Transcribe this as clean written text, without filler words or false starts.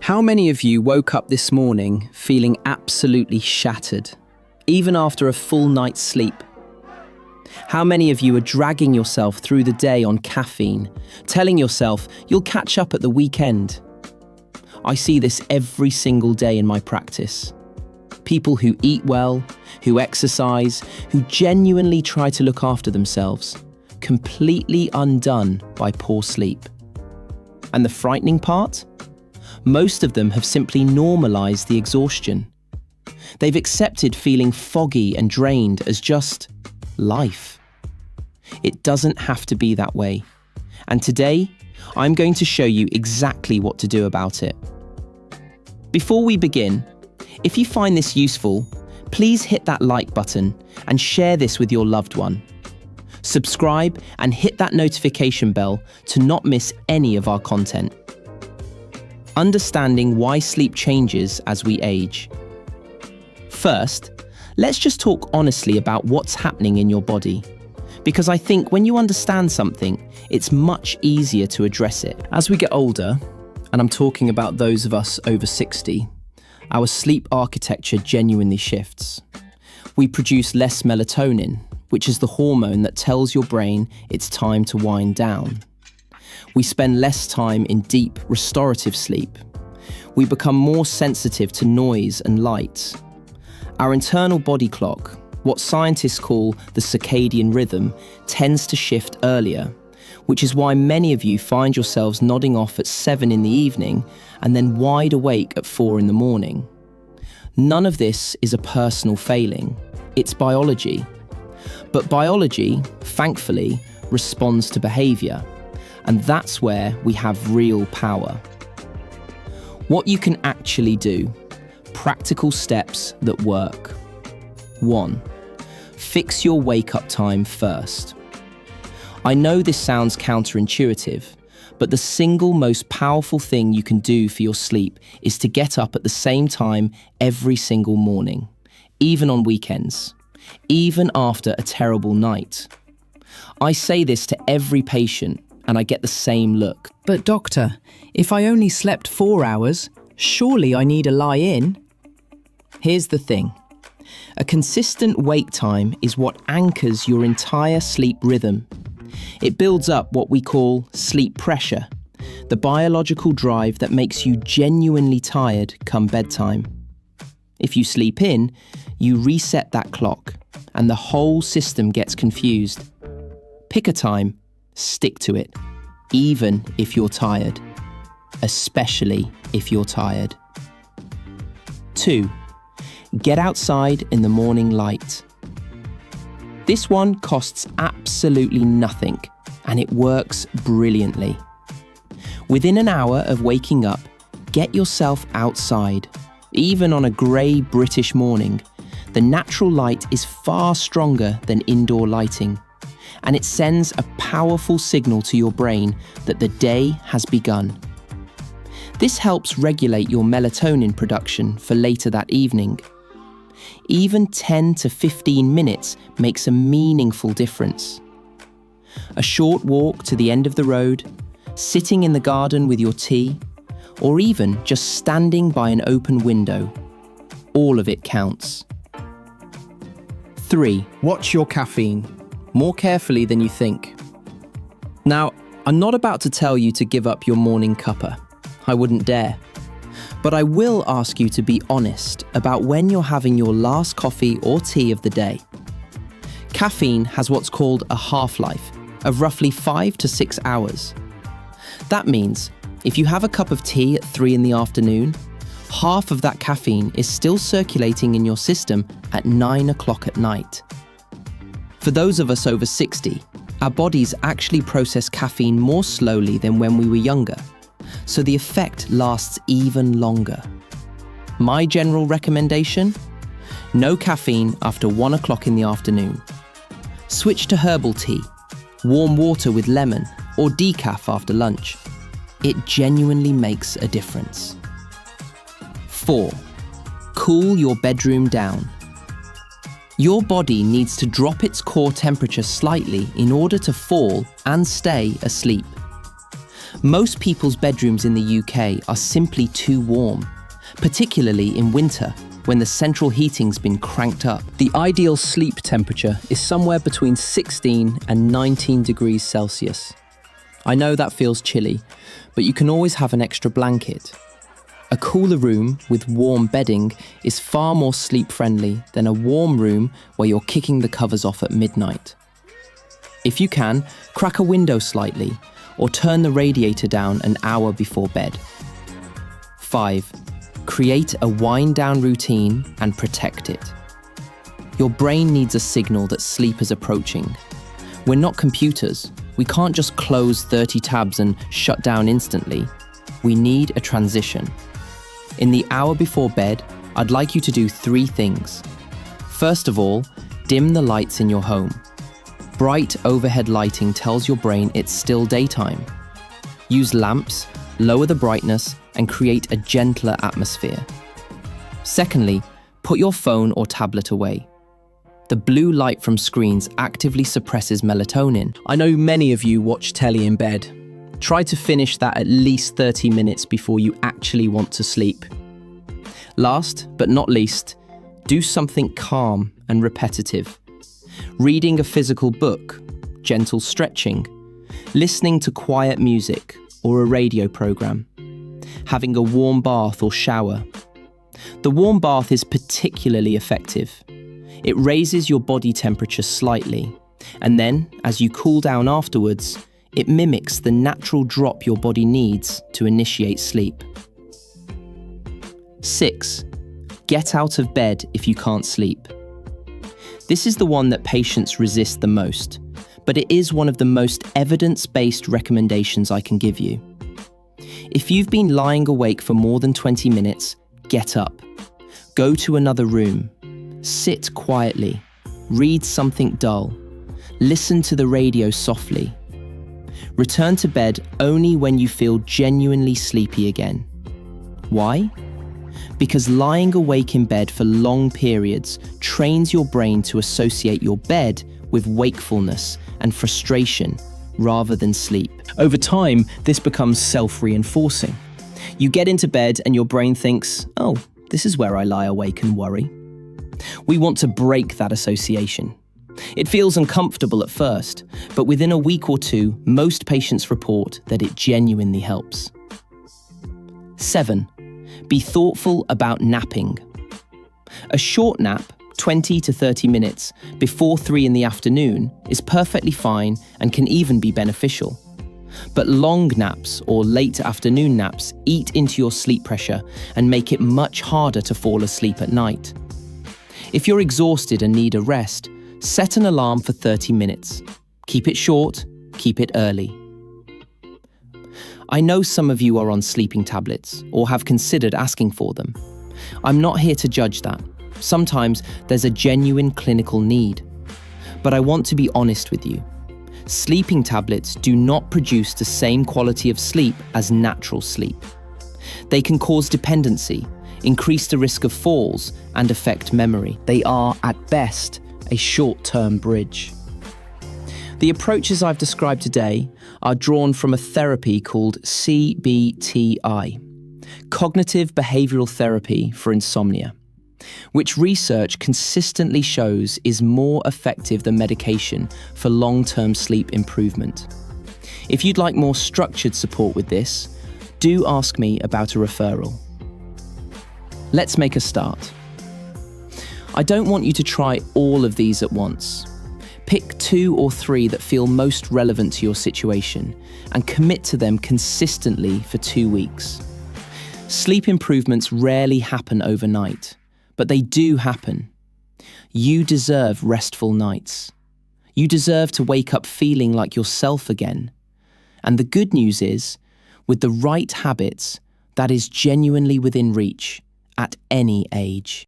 How many of you woke up this morning feeling absolutely shattered, even after a full night's sleep? How many of you are dragging yourself through the day on caffeine, telling yourself you'll catch up at the weekend? I see this every single day in my practice. People who eat well, who exercise, who genuinely try to look after themselves, completely undone by poor sleep. And the frightening part? Most of them have simply normalized the exhaustion. They've accepted feeling foggy and drained as just life. It doesn't have to be that way. And today, I'm going to show you exactly what to do about it. Before we begin, if you find this useful, please hit that like button and share this with your loved one. Subscribe and hit that notification bell to not miss any of our content. Understanding why sleep changes as we age. First, let's just talk honestly about what's happening in your body. Because I think when you understand something, it's much easier to address it. As we get older, and I'm talking about those of us over 60, our sleep architecture genuinely shifts. We produce less melatonin, which is the hormone that tells your brain it's time to wind down. We spend less time in deep, restorative sleep. We become more sensitive to noise and light. Our internal body clock, what scientists call the circadian rhythm, tends to shift earlier, which is why many of you find yourselves nodding off at 7 in the evening and then wide awake at 4 in the morning. None of this is a personal failing. It's biology. But biology, thankfully, responds to behavior. And that's where we have real power. What you can actually do. Practical steps that work. 1. Fix your wake-up time first. I know this sounds counterintuitive, but the single most powerful thing you can do for your sleep is to get up at the same time every single morning, even on weekends, even after a terrible night. I say this to every patient, and I get the same look. But doctor, if I only slept 4 hours, surely I need a lie-in? Here's the thing. A consistent wake time is what anchors your entire sleep rhythm. It builds up what we call sleep pressure, the biological drive that makes you genuinely tired come bedtime. If you sleep in, you reset that clock, and the whole system gets confused. Pick a time. Stick to it, even if you're tired, especially if you're tired. 2. Get outside in the morning light. This one costs absolutely nothing, and it works brilliantly. Within an hour of waking up, get yourself outside. Even on a grey British morning, the natural light is far stronger than indoor lighting. And it sends a powerful signal to your brain that the day has begun. This helps regulate your melatonin production for later that evening. Even 10 to 15 minutes makes a meaningful difference. A short walk to the end of the road, sitting in the garden with your tea, or even just standing by an open window. All of it counts. 3. Watch your caffeine. More carefully than you think. Now, I'm not about to tell you to give up your morning cuppa. I wouldn't dare. But I will ask you to be honest about when you're having your last coffee or tea of the day. Caffeine has what's called a half-life of roughly 5 to 6 hours. That means if you have a cup of tea at 3 in the afternoon, half of that caffeine is still circulating in your system at 9 o'clock at night. For those of us over 60, our bodies actually process caffeine more slowly than when we were younger, so the effect lasts even longer. My general recommendation? No caffeine after 1 o'clock in the afternoon. Switch to herbal tea, warm water with lemon, or decaf after lunch. It genuinely makes a difference. 4. Cool your bedroom down. Your body needs to drop its core temperature slightly in order to fall and stay asleep. Most people's bedrooms in the UK are simply too warm, particularly in winter when the central heating's been cranked up. The ideal sleep temperature is somewhere between 16 and 19 degrees Celsius. I know that feels chilly, but you can always have an extra blanket. A cooler room with warm bedding is far more sleep-friendly than a warm room where you're kicking the covers off at midnight. If you can, crack a window slightly or turn the radiator down an hour before bed. 5. Create a wind-down routine and protect it. Your brain needs a signal that sleep is approaching. We're not computers. We can't just close 30 tabs and shut down instantly. We need a transition. In the hour before bed, I'd like you to do 3 things. First of all, dim the lights in your home. Bright overhead lighting tells your brain it's still daytime. Use lamps, lower the brightness, and create a gentler atmosphere. Secondly, put your phone or tablet away. The blue light from screens actively suppresses melatonin. I know many of you watch telly in bed. Try to finish that at least 30 minutes before you actually want to sleep. Last but not least, do something calm and repetitive. Reading a physical book, gentle stretching, listening to quiet music or a radio program, having a warm bath or shower. The warm bath is particularly effective. It raises your body temperature slightly, and then, as you cool down afterwards, it mimics the natural drop your body needs to initiate sleep. 6. Get out of bed if you can't sleep. This is the one that patients resist the most, but it is one of the most evidence-based recommendations I can give you. If you've been lying awake for more than 20 minutes, get up. Go to another room. Sit quietly. Read something dull. Listen to the radio softly. Return to bed only when you feel genuinely sleepy again. Why? Because lying awake in bed for long periods trains your brain to associate your bed with wakefulness and frustration rather than sleep. Over time, this becomes self-reinforcing. You get into bed and your brain thinks, oh, this is where I lie awake and worry. We want to break that association. It feels uncomfortable at first, but within a week or 2, most patients report that it genuinely helps. 7. Be thoughtful about napping. A short nap, 20 to 30 minutes, before 3 in the afternoon is perfectly fine and can even be beneficial. But long naps or late afternoon naps eat into your sleep pressure and make it much harder to fall asleep at night. If you're exhausted and need a rest, set an alarm for 30 minutes. Keep it short, keep it early. I know some of you are on sleeping tablets or have considered asking for them. I'm not here to judge that. Sometimes there's a genuine clinical need. But I want to be honest with you. Sleeping tablets do not produce the same quality of sleep as natural sleep. They can cause dependency, increase the risk of falls, and affect memory. They are, at best, a short-term bridge. The approaches I've described today are drawn from a therapy called CBTI, Cognitive Behavioral Therapy for Insomnia, which research consistently shows is more effective than medication for long-term sleep improvement. If you'd like more structured support with this, do ask me about a referral. Let's make a start. I don't want you to try all of these at once. Pick 2 or 3 that feel most relevant to your situation and commit to them consistently for 2 weeks. Sleep improvements rarely happen overnight, but they do happen. You deserve restful nights. You deserve to wake up feeling like yourself again. And the good news is, with the right habits, that is genuinely within reach at any age.